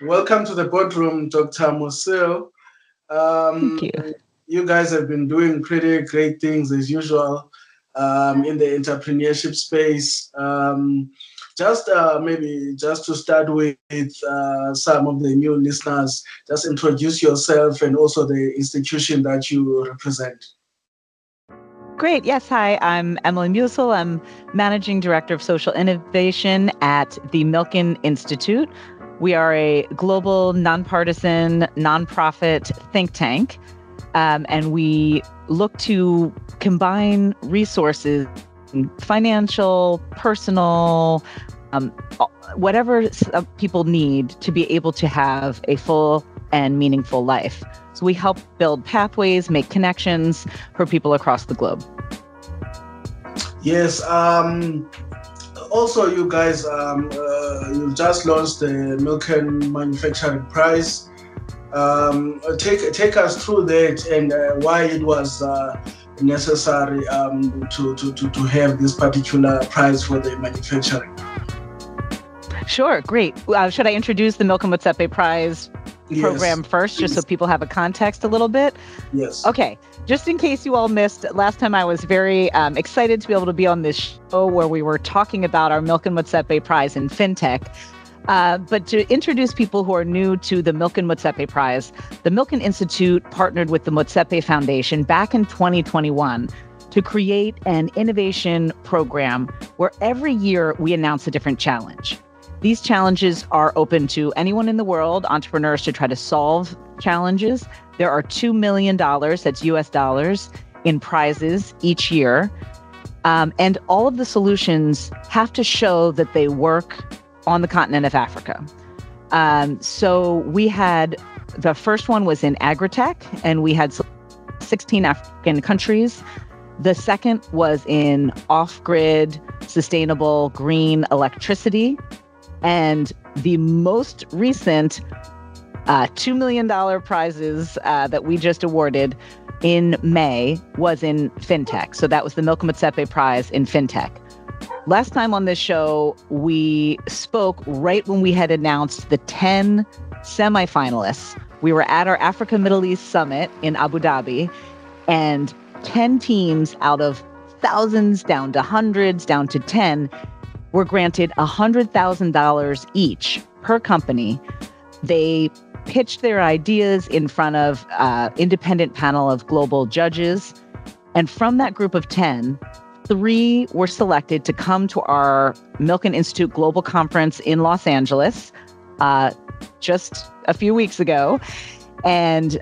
Welcome to the boardroom, Dr. Musil. Thank Um, you. you guys have been doing pretty great things as usual in the entrepreneurship space. Just maybe just to start with some of the new listeners, just introduce yourself and also the institution that you represent. Great. Yes. Hi, I'm Emily Musil. I'm Managing Director of Social Innovation at the Milken Institute. We are a global, nonpartisan, nonprofit think tank, and we look to combine resources, financial, personal, whatever people need to be able to have a full and meaningful life. So we help build pathways, make connections for people across the globe. Yes. Also, you guys, you just launched the Milken Manufacturing Prize. Take us through that and why it was necessary to have this particular prize for the manufacturing. Sure, great. Should I introduce the Milken Motsepe Prize program first, just so people have a context a little bit? Yes. Okay. Just in case you all missed, last time I was very excited to be able to be on this show where we were talking about our Milken Motsepe Prize in FinTech. But to introduce people who are new to the Milken Motsepe Prize, the Milken Institute partnered with the Motsepe Foundation back in 2021 to create an innovation program where every year we announce a different challenge. These challenges are open to anyone in the world, entrepreneurs to try to solve challenges. There are $2 million, that's US dollars, in prizes each year. And all of the solutions have to show that they work on the continent of Africa. So we had, the first one was in agritech, and we had 16 African countries. The second was in off-grid, sustainable green electricity. And the most recent $2 million prizes that we just awarded in May was in FinTech. So that was the Milken Motsepe Prize in FinTech. Last time on this show, we spoke right when we had announced the 10 semifinalists. We were at our Africa Middle East Summit in Abu Dhabi, and 10 teams out of thousands down to hundreds, down to 10, were granted $100,000 each per company. They pitched their ideas in front of an independent panel of global judges. And from that group of 10, 3 were selected to come to our Milken Institute Global Conference in Los Angeles just a few weeks ago. And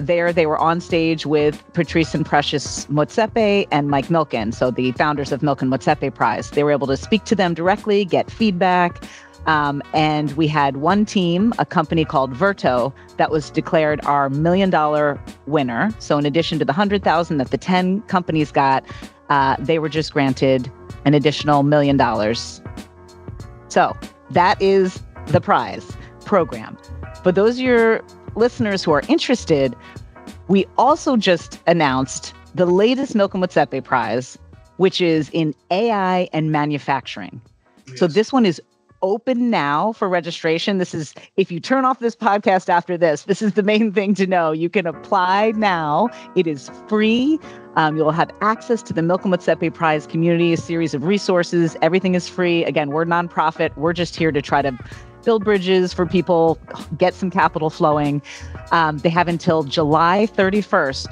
there they were on stage with Patrice and Precious Motsepe and Mike Milken, so the founders of Milken Motsepe Prize. They were able to speak to them directly, get feedback. And we had one team, a company called Verto, that was declared our $1 million winner. So in addition to the $100,000 that the 10 companies got, they were just granted an additional $1 million. So that is the prize program. For those of your listeners who are interested, we also just announced the latest Milken Motsepe Prize, which is in AI and manufacturing. Yes. So this one is open now for registration. This is, if you turn off this podcast after this is the main thing to know. You can apply now. It is free. You'll have access to the Milken Motsepe Prize community, a series of resources. Everything is free. Again, we're nonprofit. We're just here to try to build bridges for people, get some capital flowing. They have until July 31st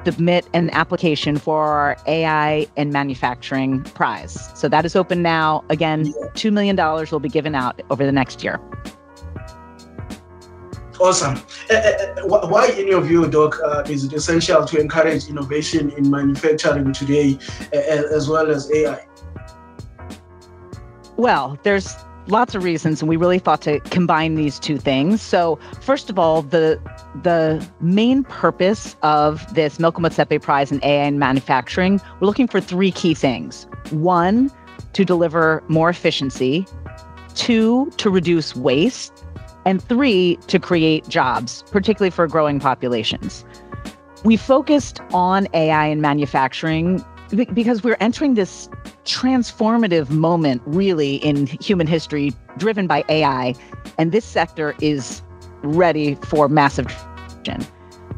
to submit an application for our AI and manufacturing prize. So that is open now. Again, $2 million will be given out over the next year. Awesome. Why, in your view, Doc, is it essential to encourage innovation in manufacturing today, as well as AI? Well, there's lots of reasons, and we really thought to combine these two things. So first of all, the main purpose of this Milken Motsepe Prize in AI and manufacturing, we're looking for 3 key things. 1, to deliver more efficiency. 2, to reduce waste. And 3, to create jobs, particularly for growing populations. We focused on AI and manufacturing because we're entering this transformative moment really in human history driven by AI. And this sector is ready for massive traction.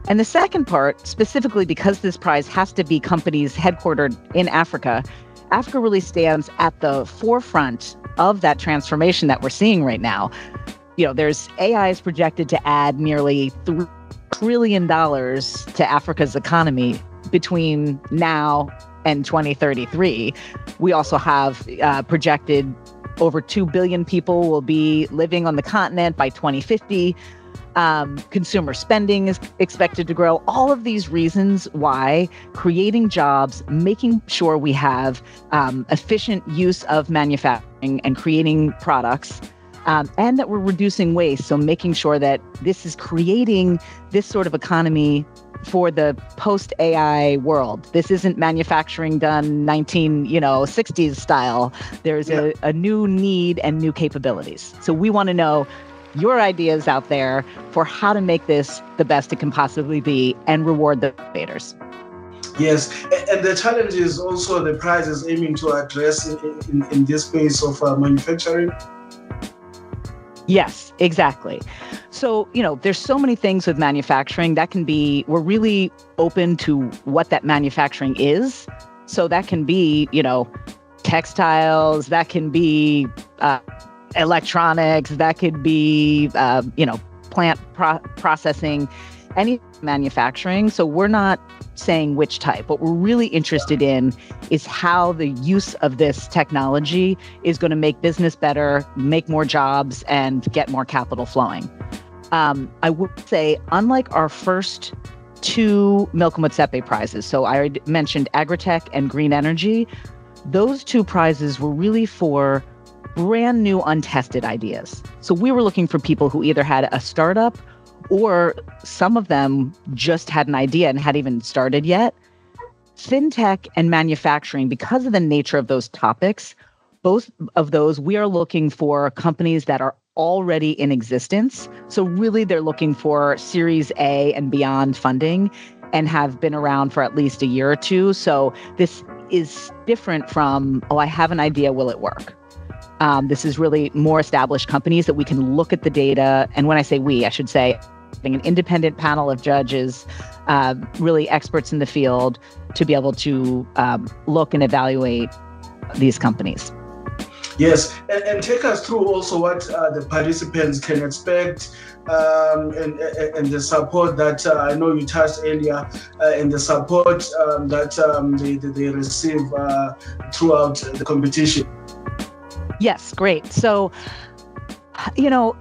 And the second part, specifically because this prize has to be companies headquartered in Africa, Africa really stands at the forefront of that transformation that we're seeing right now. There's AI is projected to add nearly $3 trillion to Africa's economy between now and 2033. We also have projected over 2 billion people will be living on the continent by 2050. Consumer spending is expected to grow. All of these reasons why creating jobs, making sure we have efficient use of manufacturing and creating products, and that we're reducing waste. So making sure that this is creating this sort of economy for the post-AI world. This isn't manufacturing done 1960s style. There's a new need and new capabilities. So we want to know your ideas out there for how to make this the best it can possibly be and reward the innovators. Yes, and the challenge is also the prize is aiming to address in this space of manufacturing. Yes, exactly. So, there's so many things with manufacturing that can be, we're really open to what that manufacturing is. So that can be, textiles, that can be electronics, that could be, plant processing, any manufacturing. So we're not saying which type. What we're really interested in is how the use of this technology is going to make business better, make more jobs, and get more capital flowing. I would say, unlike our first two Milken Motsepe prizes, so I mentioned Agritech and Green Energy, those two prizes were really for brand new, untested ideas. So we were looking for people who either had a startup or some of them just had an idea and hadn't even started yet. Fintech and manufacturing, because of the nature of those topics, both of those, we are looking for companies that are already in existence. So really they're looking for Series A and beyond funding and have been around for at least a year or two. So this is different from, I have an idea, will it work? This is really more established companies that we can look at the data. And when I say we, I should say an independent panel of judges, really experts in the field, to be able to look and evaluate these companies. Yes, and take us through also what the participants can expect and the support that I know you touched earlier, and the support that they receive throughout the competition. Yes, great. So,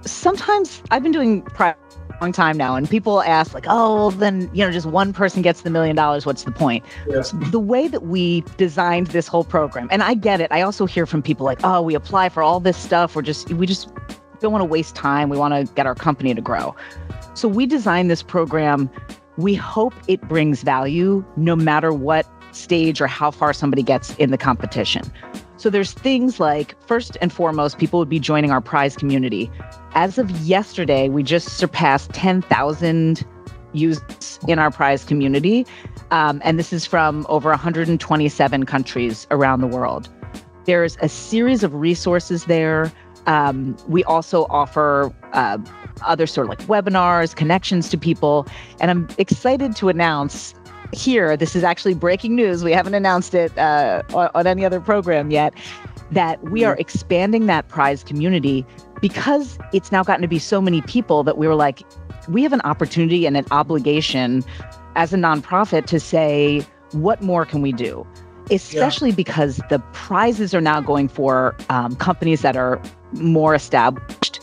sometimes I've been doing a long time now, and people ask like, oh, well, then, just one person gets the $1 million. What's the point? Yes. The way that we designed this whole program, and I get it. I also hear from people like, oh, we apply for all this stuff. We just don't want to waste time. We want to get our company to grow. So we designed this program. We hope it brings value no matter what stage or how far somebody gets in the competition. So there's things like, first and foremost, people would be joining our prize community. As of yesterday, we just surpassed 10,000 users in our prize community. And this is from over 127 countries around the world. There's a series of resources there. We also offer other sort of like webinars, connections to people. And I'm excited to announce here, this is actually breaking news. We haven't announced it on any other program yet, that we are expanding that prize community because it's now gotten to be so many people that we were like, we have an opportunity and an obligation as a nonprofit to say, what more can we do? Especially because the prizes are now going for companies that are more established.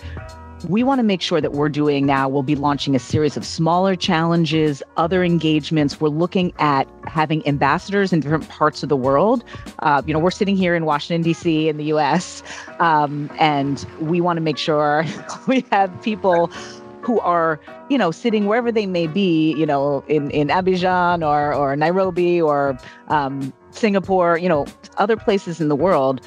We want to make sure that we'll be launching a series of smaller challenges, other engagements. We're looking at having ambassadors in different parts of the world. We're sitting here in Washington, D.C. in the U.S., and we want to make sure we have people who are, sitting wherever they may be, in Abidjan or Nairobi or Singapore, other places in the world,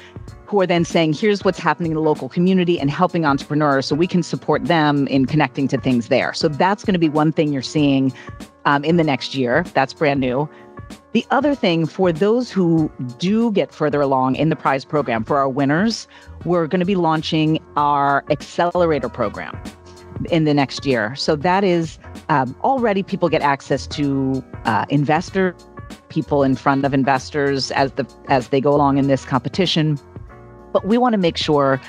who are then saying, here's what's happening in the local community and helping entrepreneurs so we can support them in connecting to things there. So that's going to be one thing you're seeing in the next year. That's brand new. The other thing, for those who do get further along in the prize program, for our winners, we're going to be launching our accelerator program in the next year. So that is already people get access to investor people in front of investors as they go along in this competition. But we want to make sure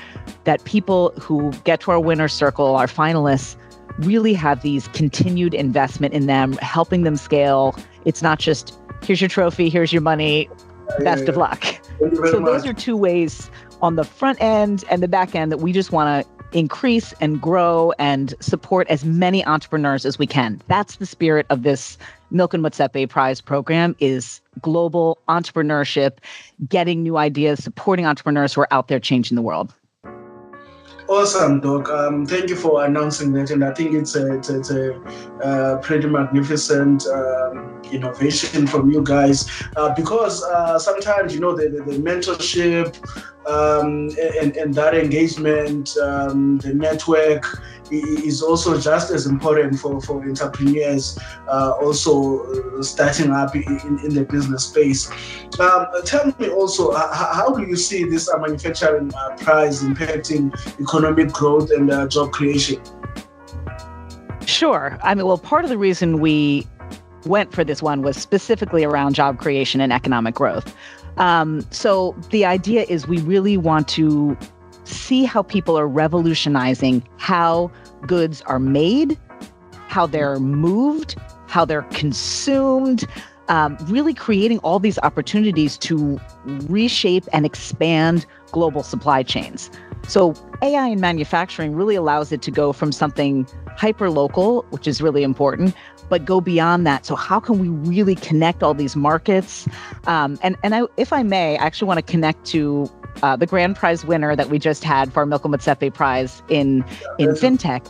that people who get to our winner circle, our finalists, really have these continued investment in them, helping them scale. It's not just, here's your trophy, here's your money, best of luck. So those are two ways on the front end and the back end that we just want to increase and grow and support as many entrepreneurs as we can. That's the spirit of this Milken Motsepe Prize program, is global entrepreneurship, getting new ideas, supporting entrepreneurs who are out there changing the world. Awesome, Doc. Thank you for announcing that, and I think it's a pretty magnificent innovation from you guys, because sometimes the mentorship and that engagement, the network is also just as important for entrepreneurs also starting up in the business space. Tell me also, how do you see this manufacturing prize impacting economic growth and job creation? Sure. I mean, well, part of the reason we went for this one was specifically around job creation and economic growth. So the idea is we really want to see how people are revolutionizing how goods are made, how they're moved, how they're consumed, really creating all these opportunities to reshape and expand global supply chains. So AI in manufacturing really allows it to go from something hyper-local, which is really important, but go beyond that. So how can we really connect all these markets? If I may, I actually want to connect to the grand prize winner that we just had for our Milken Motsepe Prize in fintech.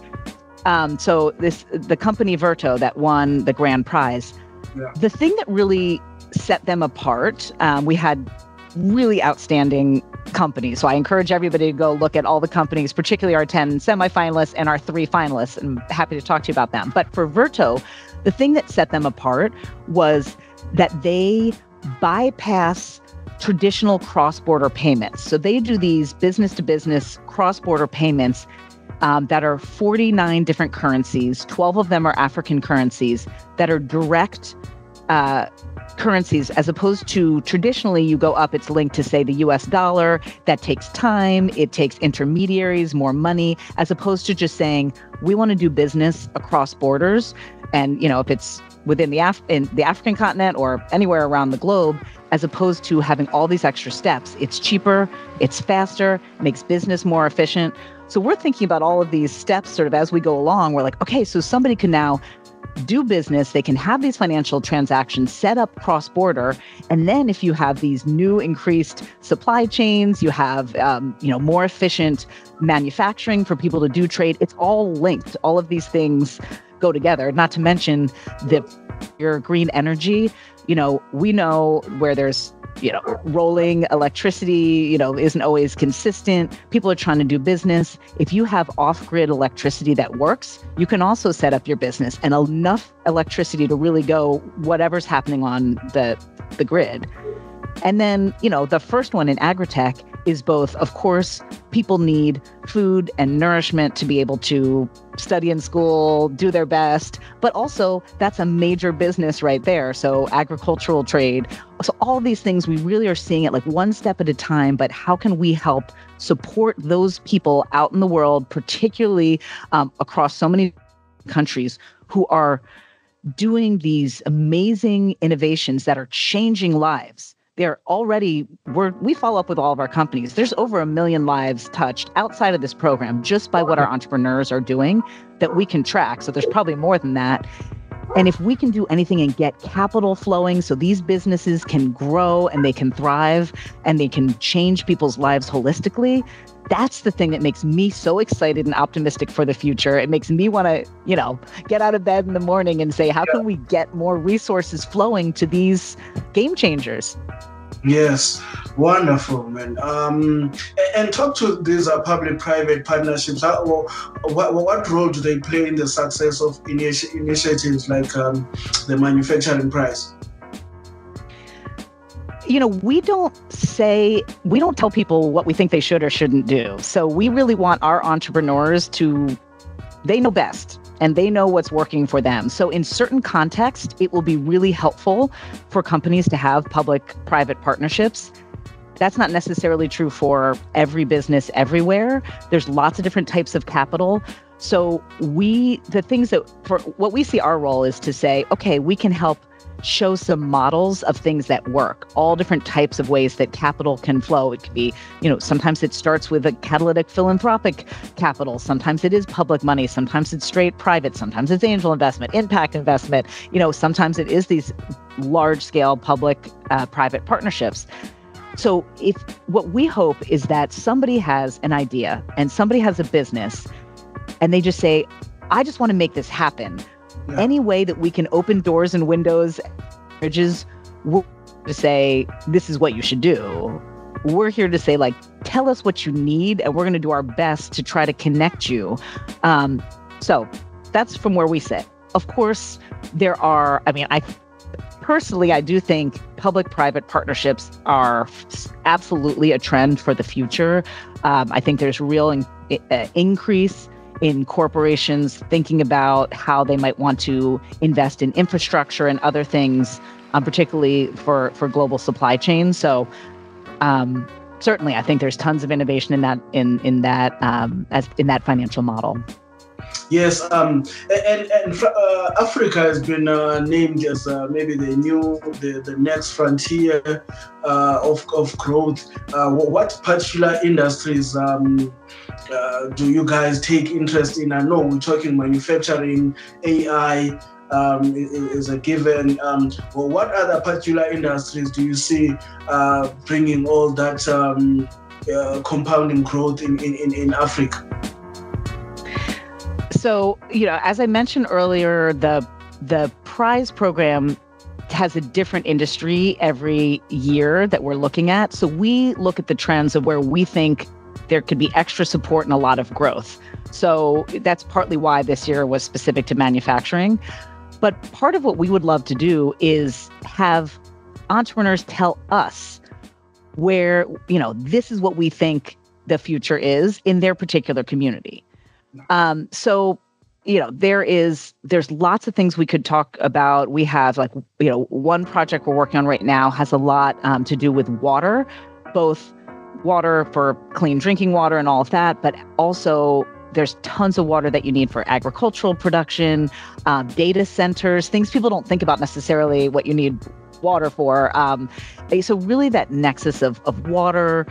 So the company Verto that won the grand prize. Yeah. The thing that really set them apart, we had really outstanding companies. So I encourage everybody to go look at all the companies, particularly our 10 semifinalists and our 3 finalists. I'm happy to talk to you about them. But for Verto, the thing that set them apart was that they bypass traditional cross-border payments. So they do these business-to-business cross-border payments that are 49 different currencies. 12 of them are African currencies that are direct currencies, as opposed to traditionally you go up, it's linked to, say, the US dollar. That takes time. It takes intermediaries, more money, as opposed to just saying, we want to do business across borders. And, if it's within in the African continent or anywhere around the globe, as opposed to having all these extra steps. It's cheaper, it's faster, makes business more efficient. So we're thinking about all of these steps sort of as we go along. We're like, okay, so somebody can now do business, they can have these financial transactions set up cross-border. And then if you have these new increased supply chains, you have, more efficient manufacturing for people to do trade, it's all linked. All of these things go together, not to mention your green energy. We know where there's, rolling electricity, isn't always consistent. People are trying to do business. If you have off-grid electricity that works, you can also set up your business and enough electricity to really go whatever's happening on the grid. And then, the first one in agritech is both, of course, people need food and nourishment to be able to study in school, do their best, but also that's a major business right there. So agricultural trade. So all these things, we really are seeing it like one step at a time, but how can we help support those people out in the world, particularly across so many countries who are doing these amazing innovations that are changing lives. We follow up with all of our companies. There's over 1 million lives touched outside of this program just by what our entrepreneurs are doing that we can track. So there's probably more than that. And if we can do anything and get capital flowing so these businesses can grow and they can thrive and they can change people's lives holistically, that's the thing that makes me so excited and optimistic for the future. It makes me want to, get out of bed in the morning and say, how can we get more resources flowing to these game changers? Yes, wonderful, man. And talk to these public-private partnerships. What role do they play in the success of initiatives like the manufacturing prize? we don't tell people what we think they should or shouldn't do. So we really want our entrepreneurs they know best and they know what's working for them. So in certain contexts, it will be really helpful for companies to have public-private partnerships. That's not necessarily true for every business everywhere. There's lots of different types of capital. So what we see our role is to say, okay, we can help show some models of things that work, all different types of ways that capital can flow. It could be, sometimes it starts with a catalytic philanthropic capital. Sometimes it is public money. Sometimes it's straight private. Sometimes it's angel investment, impact investment. Sometimes it is these large scale public private partnerships. So what we hope is that somebody has an idea and somebody has a business and they just say, I just want to make this happen. Yeah. Any way that we can open doors and windows, bridges, we're to say, this is what you should do. We're here to say, tell us what you need, and we're going to do our best to try to connect you. So that's from where we sit. Of course, I do think public-private partnerships are absolutely a trend for the future. I think there's real increase in corporations thinking about how they might want to invest in infrastructure and other things, particularly for global supply chains. So certainly, I think there's tons of innovation in that financial model. Yes, and Africa has been named as maybe the next frontier of growth. What particular industries do you guys take interest in? I know we're talking manufacturing, AI is a given. Well, what other particular industries do you see bringing all that compounding growth in Africa? So, as I mentioned earlier, the prize program has a different industry every year that we're looking at. So we look at the trends of where we think there could be extra support and a lot of growth. So that's partly why this year was specific to manufacturing. But part of what we would love to do is have entrepreneurs tell us where, this is what we think the future is in their particular community. So, there's lots of things we could talk about. We have one project we're working on right now has a lot to do with water, both water for clean drinking water and all of that, but also there's tons of water that you need for agricultural production, data centers, things people don't think about necessarily what you need water for. So really that nexus of water,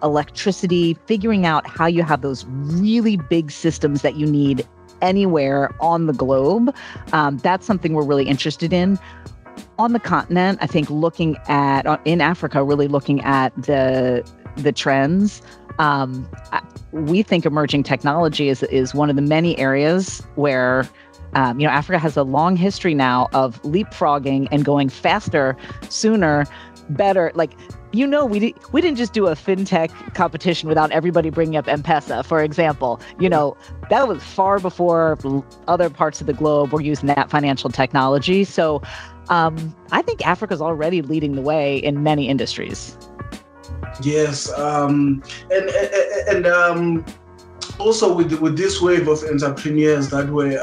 electricity, figuring out how you have those really big systems that you need anywhere on the globe. That's something we're really interested in. On the continent, I think in Africa, really looking at the trends. We think emerging technology is one of the many areas where Africa has a long history now of leapfrogging and going faster, sooner, better. We didn't just do a fintech competition without everybody bringing up M-Pesa, for example. That was far before other parts of the globe were using that financial technology. So I think Africa's already leading the way in many industries. Yes, and also with this wave of entrepreneurs that were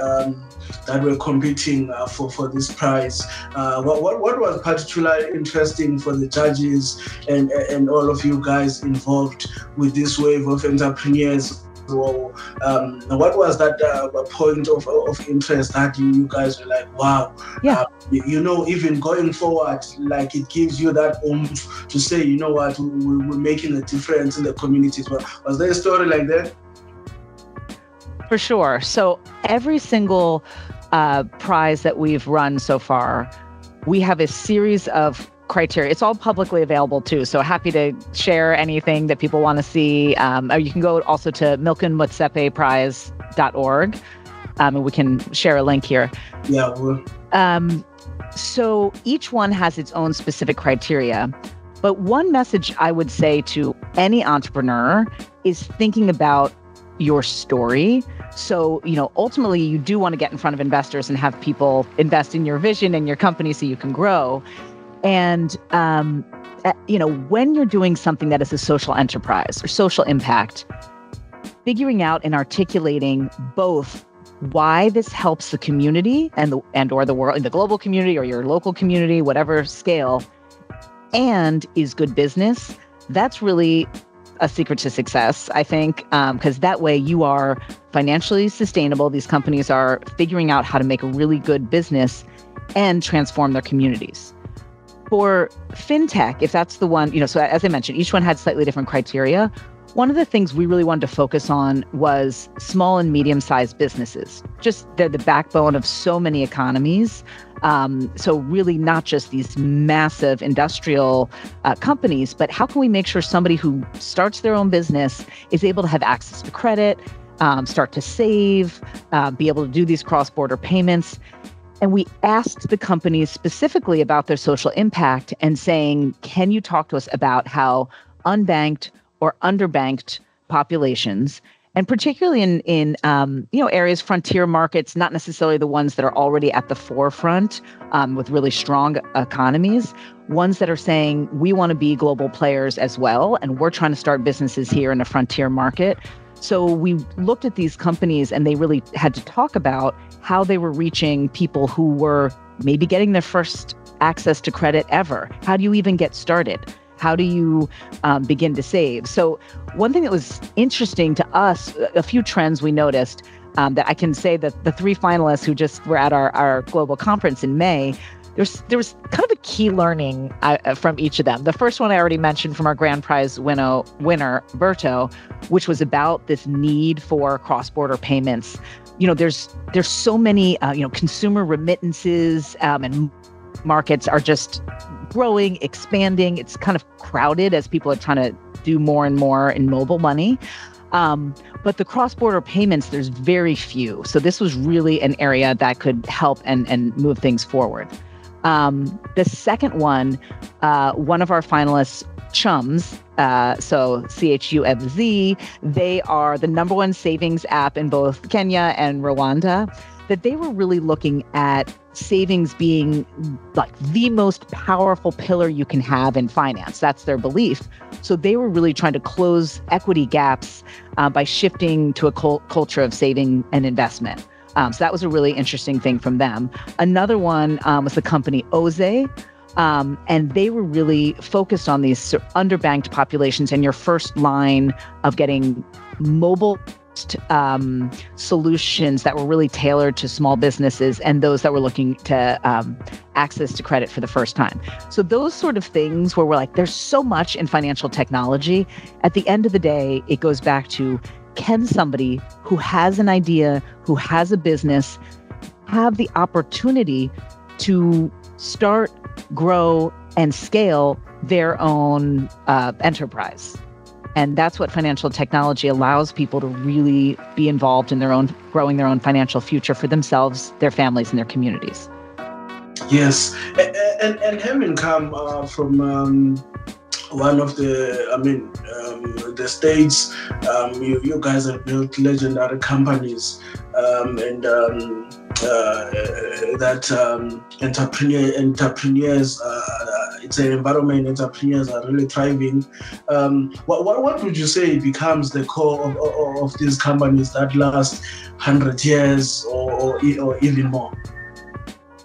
competing for this prize, what was particularly interesting for the judges and all of you guys involved with this wave of entrepreneurs? What was that point of interest that you guys were like, wow, yeah. Even going forward, it gives you that oomph to say, you know what, we're making a difference in the communities. Was there a story like that? For sure. So every single prize that we've run so far, we have a series of criteria. It's all publicly available too. So happy to share anything that people want to see. Or you can go also to milkenmotsepeprize.org, and we can share a link here. Yeah. So each one has its own specific criteria. But one message I would say to any entrepreneur is thinking about your story. So, ultimately you do want to get in front of investors and have people invest in your vision and your company so you can grow. And when you're doing something that is a social enterprise or social impact, figuring out and articulating both why this helps the community or the world, the global community or your local community, whatever scale, and is good business, that's really a secret to success, I think, because that way you are financially sustainable. These companies are figuring out how to make a really good business and transform their communities. For fintech, if that's the one, so as I mentioned, each one had slightly different criteria. One of the things we really wanted to focus on was small and medium-sized businesses. Just they're the backbone of so many economies. So really not just these massive industrial companies, but how can we make sure somebody who starts their own business is able to have access to credit, start to save, be able to do these cross-border payments. And we asked the companies specifically about their social impact and saying, can you talk to us about how unbanked or underbanked populations, and particularly in areas, frontier markets, not necessarily the ones that are already at the forefront with really strong economies, ones that are saying we want to be global players as well, and we're trying to start businesses here in a frontier market. So we looked at these companies and they really had to talk about how they were reaching people who were maybe getting their first access to credit ever. How do you even get started? How do you begin to save? So one thing that was interesting to us, a few trends we noticed that I can say that the three finalists who just were at our global conference in May, there was kind of a key learning from each of them. The first one I already mentioned from our grand prize winner, Berto, which was about this need for cross-border payments. There's so many, consumer remittances and markets are just growing, expanding. It's kind of crowded as people are trying to do more and more in mobile money. But the cross-border payments, there's very few. So this was really an area that could help and move things forward. The second one of our finalists, Chums, so CHUMZ, they are the number one savings app in both Kenya and Rwanda, that they were really looking at savings being like the most powerful pillar you can have in finance. That's their belief. So they were really trying to close equity gaps by shifting to a culture of saving and investment. So that was a really interesting thing from them. Another one was the company Oze, and they were really focused on these underbanked populations and your first line of getting mobile solutions that were really tailored to small businesses and those that were looking to access to credit for the first time. So those sort of things where we're like, there's so much in financial technology. At the end of the day, it goes back to, can somebody who has an idea, who has a business, have the opportunity to start, grow, and scale their own enterprise? And that's what financial technology allows people to really be involved in growing their own financial future for themselves, their families, and their communities. Yes, and having come from one of the states, you guys have built legendary companies, entrepreneurs. It's an environment entrepreneurs are really thriving. What would you say becomes the core of these companies that last 100 years or even more?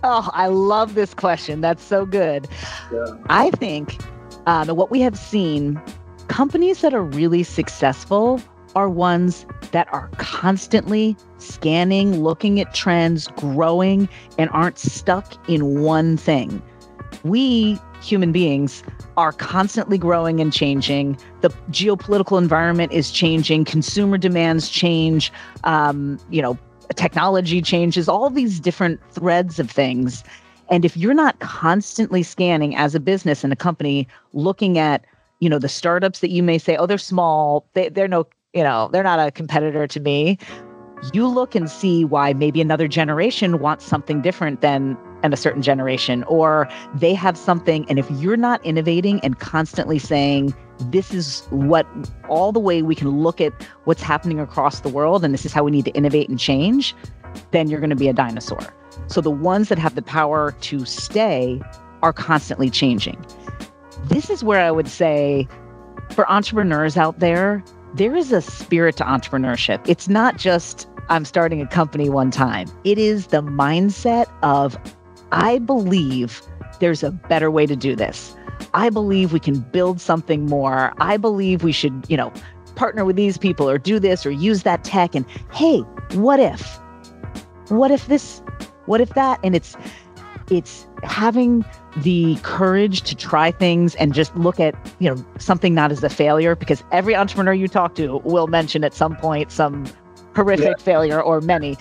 Oh, I love this question. That's so good. Yeah. I think what we have seen, companies that are really successful are ones that are constantly scanning, looking at trends, growing, and aren't stuck in one thing. We, human beings, are constantly growing and changing. The geopolitical environment is changing. Consumer demands change. Technology changes. All these different threads of things. And if you're not constantly scanning as a business and a company, looking at, the startups that you may say, oh, they're small, they're not a competitor to me. You look and see why maybe another generation wants something different than a certain generation, or they have something. And if you're not innovating and constantly saying, this is all the way we can look at what's happening across the world, and this is how we need to innovate and change, then you're going to be a dinosaur. So the ones that have the power to stay are constantly changing. this is where I would say for entrepreneurs out there is a spirit to entrepreneurship. It's not just I'm starting a company one time. It is the mindset of, I believe there's a better way to do this. I believe we can build something more. I believe we should, partner with these people or do this or use that tech. And hey, what if? What if this? What if that? And it's having the courage to try things and just look at, something not as a failure, because every entrepreneur you talk to will mention at some point some horrific failure, or many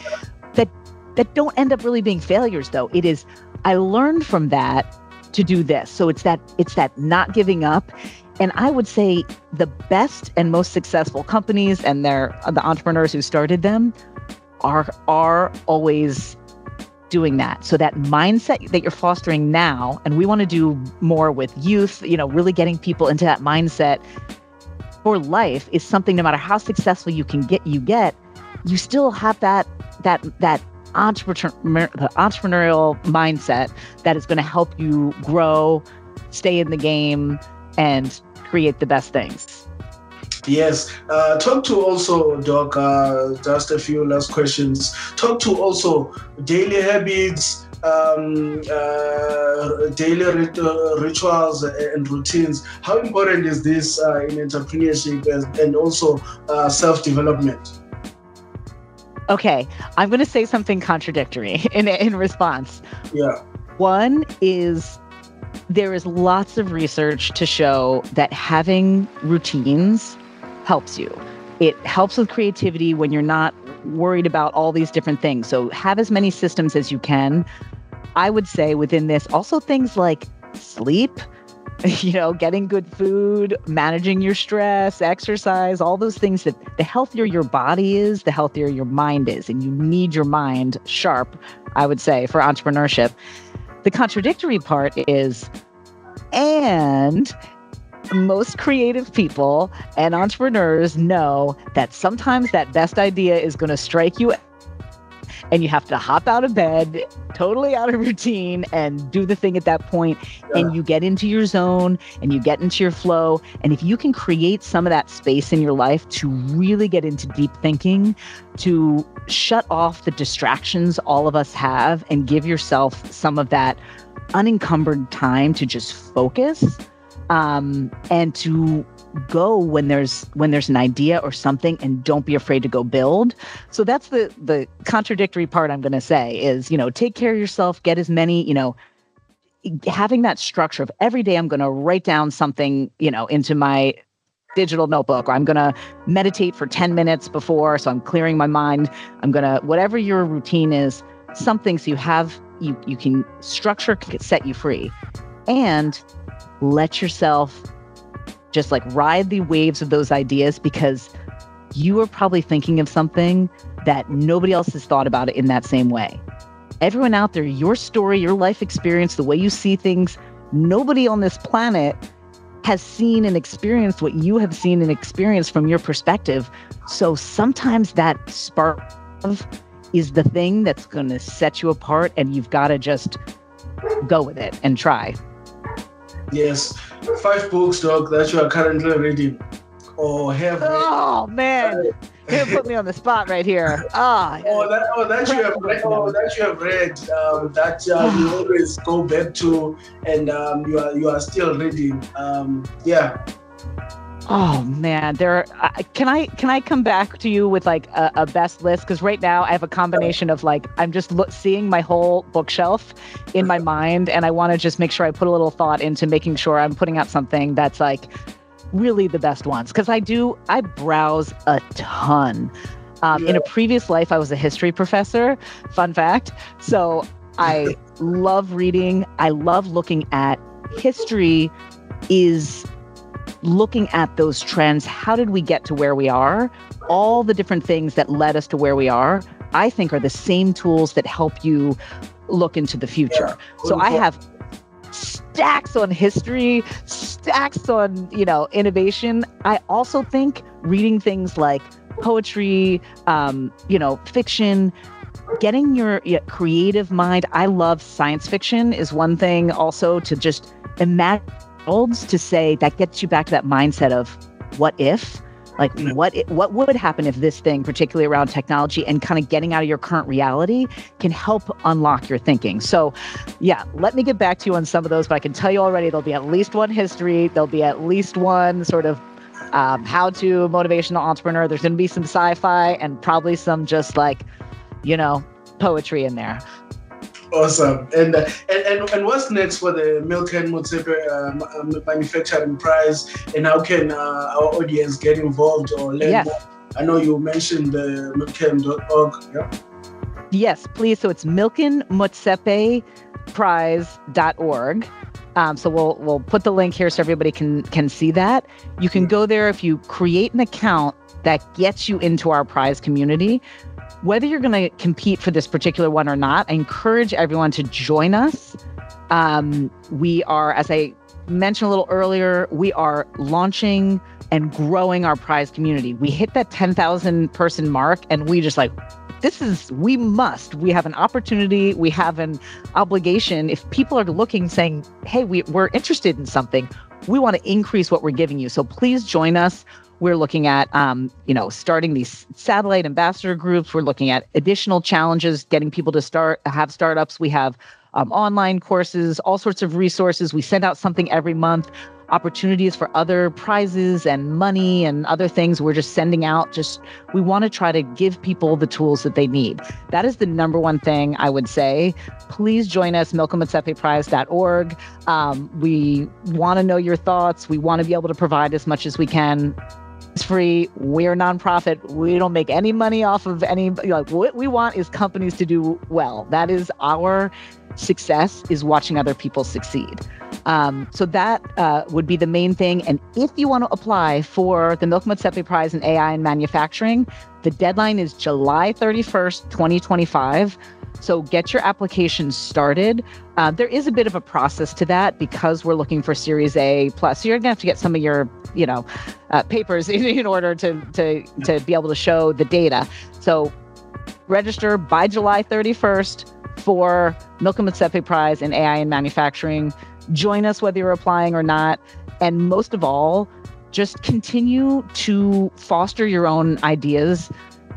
that don't end up really being failures though. It is, I learned from that to do this. So it's that not giving up. And I would say the best and most successful companies and the entrepreneurs who started them are always doing that. So that mindset that you're fostering now, and we want to do more with youth, really getting people into that mindset for life, is something no matter how successful you get, you still have that entrepreneurial mindset that is going to help you grow, stay in the game, and create the best things. Yes. Talk to also, Doc, just a few last questions. Talk to also daily habits, daily rituals and routines. How important is this in entrepreneurship and also self-development? Okay, I'm going to say something contradictory in response. Yeah. One is, there is lots of research to show that having routines helps you. It helps with creativity when you're not worried about all these different things. So have as many systems as you can. I would say within this, also things like sleep, getting good food, managing your stress, exercise, all those things, that the healthier your body is, the healthier your mind is. And you need your mind sharp, I would say, for entrepreneurship. The contradictory part is, and most creative people and entrepreneurs know that sometimes that best idea is going to strike you and you have to hop out of bed, totally out of routine, and do the thing at that point. Yeah. And you get into your zone and you get into your flow. And if you can create some of that space in your life to really get into deep thinking, to shut off the distractions all of us have and give yourself some of that unencumbered time to just focus, and to go when there's an idea or something, and don't be afraid to go build. So that's the contradictory part I'm going to say is, take care of yourself, get as many, having that structure of every day I'm going to write down something, into my digital notebook, or I'm going to meditate for 10 minutes before, so I'm clearing my mind. I'm going to, whatever your routine is, something so you can structure, set you free, and let yourself just ride the waves of those ideas, because you are probably thinking of something that nobody else has thought about it in that same way. Everyone out there, your story, your life experience, the way you see things, nobody on this planet has seen and experienced what you have seen and experienced from your perspective. So sometimes that spark is the thing that's going to set you apart, and you've got to just go with it and try. Yes. 5 books, Doc, that you are currently reading or have read. Oh, man. You put me on the spot right here. That you have read, that you always go back to, and you are still reading. Yeah. Oh man, can I come back to you with a best list? Because right now I have a combination of I'm just seeing my whole bookshelf in my mind, and I want to just make sure I put a little thought into making sure I'm putting out something that's really the best ones. Because I browse a ton. In a previous life, I was a history professor. Fun fact. So I love reading. I love looking at history. Is looking at those trends. How did we get to where we are? All the different things that led us to where we are, I think, are the same tools that help you look into the future. Yeah. So I have stacks on history, stacks on, innovation. I also think reading things like poetry, fiction, getting your creative mind. I love science fiction is one thing also, to just imagine worlds to say that gets you back to that mindset of what if, like what would happen if this thing, particularly around technology and kind of getting out of your current reality, can help unlock your thinking. So yeah, let me get back to you on some of those, but I can tell you already, there'll be at least one history. There'll be at least one sort of how-to motivational entrepreneur. There's going to be some sci-fi and probably some just like, poetry in there. Awesome. And what's next for the Milken Manufacturing Prize, and how can our audience get involved or learn more? I know you mentioned the milken.org. Yeah. Yes, please. So it's milkenmotsepeprize.org. So we'll put the link here so everybody can see that. You can go there if you create an account that gets you into our prize community. Whether you're going to compete for this particular one or not, I encourage everyone to join us. We are, as I mentioned a little earlier, we are launching and growing our prize community. We hit that 10,000 person mark and we just like, we have an opportunity, we have an obligation. If people are looking, saying, hey, we're interested in something, we want to increase what we're giving you. So please join us. We're looking at, starting these satellite ambassador groups. We're looking at additional challenges, getting people to have startups. We have online courses, all sorts of resources. We send out something every month, opportunities for other prizes and money and other things. We're just sending out. We want to try to give people the tools that they need. That is the number one thing I would say. Please join us, milkenmotsepeprize.org. We want to know your thoughts. We want to be able to provide as much as we can. It's free. We're a nonprofit. We don't make any money off of any, what we want is companies to do well. That is our success, is watching other people succeed. So that would be the main thing. And if you want to apply for the Milken Motsepe Prize in AI and Manufacturing, the deadline is July 31st, 2025. So get your application started. There is a bit of a process to that because we're looking for Series A plus. So you're going to have to get some of your, papers in order to be able to show the data. So register by July 31st for Milken Motsepe Prize in AI and Manufacturing. Join us whether you're applying or not. And most of all, just continue to foster your own ideas.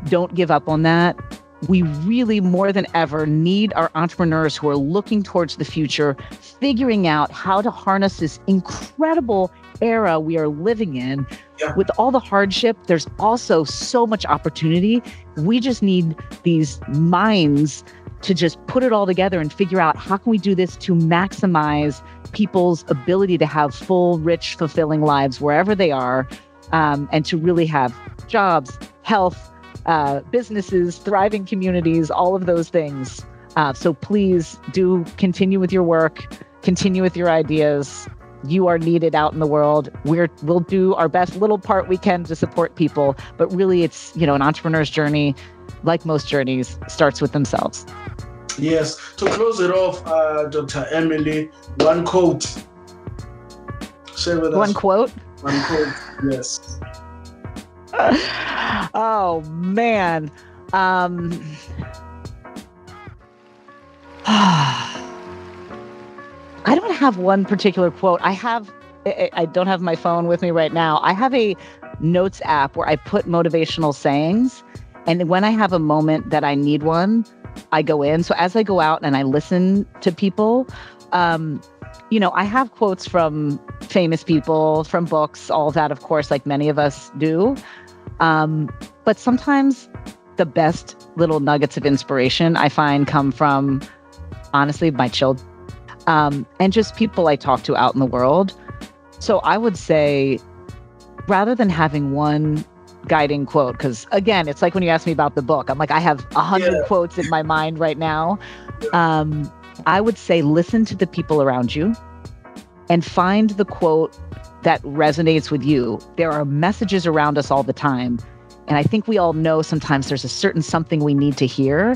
Don't give up on that. We really, more than ever, need our entrepreneurs who are looking towards the future, figuring out how to harness this incredible era we are living in. Yeah. With all the hardship, there's also so much opportunity. We just need these minds to just put it all together and figure out how can we do this to maximize people's ability to have full, rich, fulfilling lives wherever they are, and to really have jobs, health, businesses, thriving communities, all of those things. So please do continue with your work, continue with your ideas. You are needed out in the world. We'll do our best little part we can to support people, but really it's, an entrepreneur's journey, like most journeys, starts with themselves. Yes. To close it off, Dr. Emily, one quote. Share with us. One quote? One quote, yes. Oh, man. I don't have one particular quote. I don't have my phone with me right now. I have a notes app where I put motivational sayings. And when I have a moment that I need one, I go in. So as I go out and I listen to people, I have quotes from famous people, from books, all of that, of course, like many of us do. But sometimes the best little nuggets of inspiration I find come from, honestly, my children, and just people I talk to out in the world. So I would say, rather than having one guiding quote, because again, it's like when you asked me about the book, I'm like, I have 100 quotes in my mind right now. I would say, listen to the people around you and find the quote that resonates with you. There are messages around us all the time. And I think we all know sometimes there's a certain something we need to hear.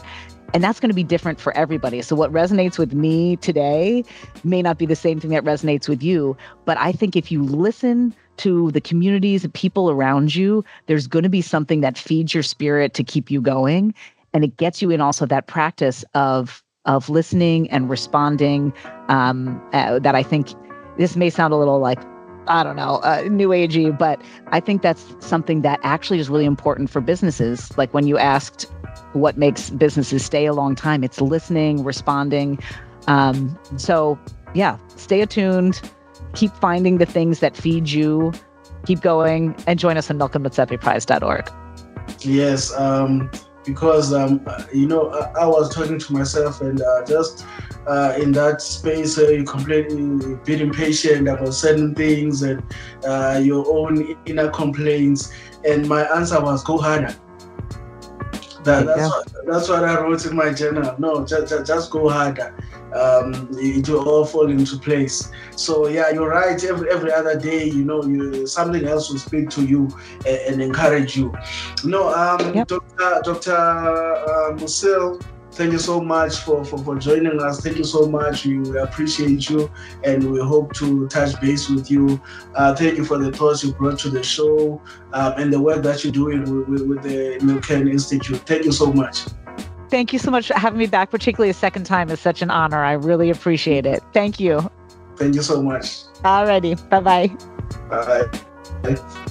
And that's going to be different for everybody. So what resonates with me today may not be the same thing that resonates with you. But I think if you listen to the communities and people around you, there's going to be something that feeds your spirit to keep you going. And it gets you in also that practice of listening and responding, that I think this may sound a little like, I don't know, new agey, but I think that's something that actually is really important for businesses. Like when you asked what makes businesses stay a long time, it's listening, responding. So yeah, stay attuned, keep finding the things that feed you, keep going, and join us on milkenmotsepeprize.org. Yes, because I was talking to myself and just in that space you completely bit impatient about certain things and your own inner complaints, and my answer was go harder. That's what I wrote in my journal. No, just go harder. It will all fall into place. So yeah, you're right. Every other day, something else will speak to you and encourage you. Dr. Musil, thank you so much for joining us. Thank you so much. We appreciate you, and we hope to touch base with you. Thank you for the thoughts you brought to the show and the work that you're doing with the Milken Institute. Thank you so much. Thank you so much for having me back, particularly a second time. It's such an honor. I really appreciate it. Thank you. Thank you so much. Alrighty. Bye-bye. Bye.